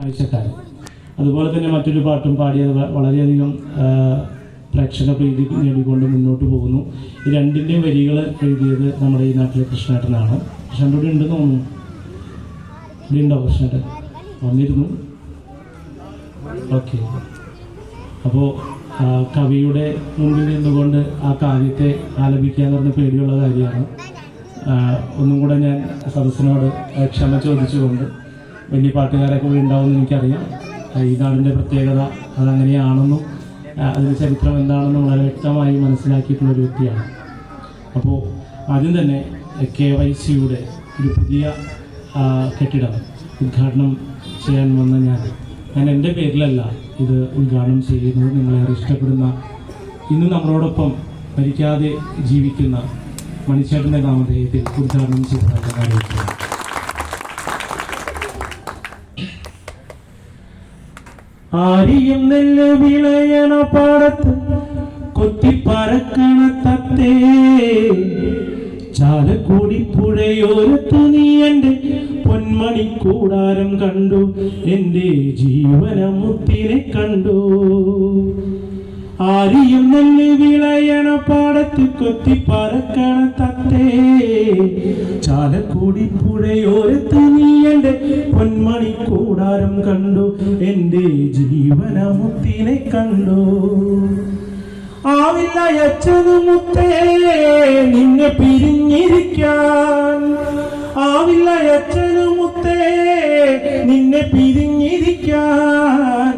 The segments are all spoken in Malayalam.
ആഴ്ചക്കാരൻ. അതുപോലെ തന്നെ മറ്റൊരു പാട്ടും പാടിയത് വളരെയധികം പ്രേക്ഷക പ്രീതി നേടിക്കൊണ്ട് മുന്നോട്ട് പോകുന്നു. ഈ രണ്ടിൻ്റെയും വരികൾ എഴുതിയത് നമ്മുടെ ഈ നാട്ടിലെ കൃഷ്ണേട്ടനാണ്. കൃഷ്ണൻ്റെ കൂടെ ഉണ്ടെന്ന് തോന്നുന്നു. ഇവിടെ ഉണ്ടോ കൃഷ്ണേട്ടൻ? വന്നിരുന്നു. ഓക്കെ. അപ്പോൾ കവിയുടെ മുമ്പിൽ നിന്നുകൊണ്ട് ആ കാവ്യത്തെ ആലപിക്കുക എന്ന് പറഞ്ഞ പേടിയുള്ള കാര്യമാണ്. ഒന്നും കൂടെ ഞാൻ സദസ്സിനോട് ക്ഷമ ചോദിച്ചുകൊണ്ട്, വലിയ പാട്ടുകാരൊക്കെ ഇവിടെ ഉണ്ടാവുമെന്ന് എനിക്കറിയാം. ഈ നാടിൻ്റെ പ്രത്യേകത അതങ്ങനെയാണെന്നും അതിൻ്റെ ചരിത്രം എന്താണെന്നും വളരെ വ്യക്തമായി മനസ്സിലാക്കിയിട്ടുള്ളൊരു വ്യക്തിയാണ്. അപ്പോൾ ആദ്യം തന്നെ KYCയുടെ ഒരു പുതിയ കെട്ടിടം ഉദ്ഘാടനം ചെയ്യാൻ വന്ന ഞാൻ എൻ്റെ പേരിലല്ല ഇത് ഉദ്ഘാടനം ചെയ്യുന്നത്. നിങ്ങളേറെ ഇഷ്ടപ്പെടുന്ന, ഇന്ന് നമ്മളോടൊപ്പം മരിക്കാതെ ജീവിക്കുന്ന മണിച്ചേട്ടൻ്റെ നാമധേയത്തിൽ ഉദ്ഘാടനം ചെയ്തതായിട്ട് അറിയിക്കുന്നു. ആരിയും നെല്ല് വിളയണ പാടത്ത് കൊത്തിപ്പറക്കണ തത്തേ, ചാലക്കുടി പുഴയോരത്തു നീ എൻ്റെ പൊന്മണി കൂടാരം കണ്ടു, എൻ്റെ ജീവനമുത്തിനെ കണ്ടു. ആരിയും നെല്ല് വിളയണ പാടത്ത് കൊത്തിപ്പറക്കണ തത്തേ, ചാലക്കുടി പുഴയോരത്ത് നീ എൻ്റെ പൊന്മണി കൂടാരം കണ്ടു, എൻ്റെ ജീവനമുത്തിനെ കണ്ടു. ആവില്ലയച്ചതു മുത്തേ നിന്നെ പിരിഞ്ഞിരിക്കാൻ, ആവില്ലയച്ചതു മുത്തേ നിന്നെ പിരിഞ്ഞിരിക്കാൻ.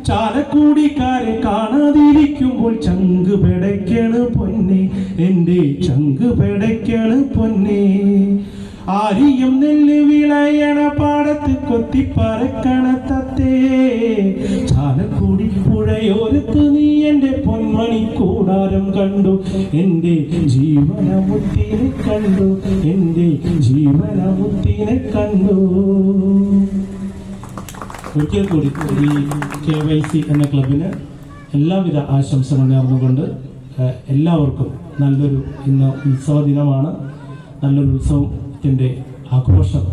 ചാലക്കുടിക്കാരെ കാണാതിരിക്കുമ്പോൾ ചങ്ക് പെടയ്ക്കണ് പൊന്നെ, എൻ്റെ ചങ്ക് പെടയ്ക്കണ് പൊന്നെ. ആരിയും നെല്ല് വിളയണ പാടത്ത് കൊത്തിപ്പറക്കണ തത്തേ, ചാലക്കുടി പുഴയോരത്ത് നീ എൻ്റെ പൊന്മണി കൂടാരം കണ്ടു, എൻ്റെ ജീവനമുത്തിനെ കണ്ടു, എൻ്റെ ജീവനമുത്തിനെ കണ്ടു. ഒരിക്കൽ കൂടി ഈ KYC എന്ന ക്ലബിന് എല്ലാവിധ ആശംസകൾ നേർന്നുകൊണ്ട് എല്ലാവർക്കും നല്ലൊരു ഇന്ന് ഉത്സവ ദിനമാണ്. നല്ലൊരു ഉത്സവത്തിൻ്റെ ആഘോഷം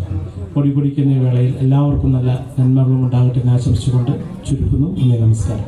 കൊടിപിടിക്കുന്ന വേളയിൽ എല്ലാവർക്കും നല്ല നന്മകളും ഉണ്ടാകട്ടെ എന്ന് ആശംസിച്ചുകൊണ്ട് ചുരുക്കുന്നു. നന്ദി, നമസ്കാരം.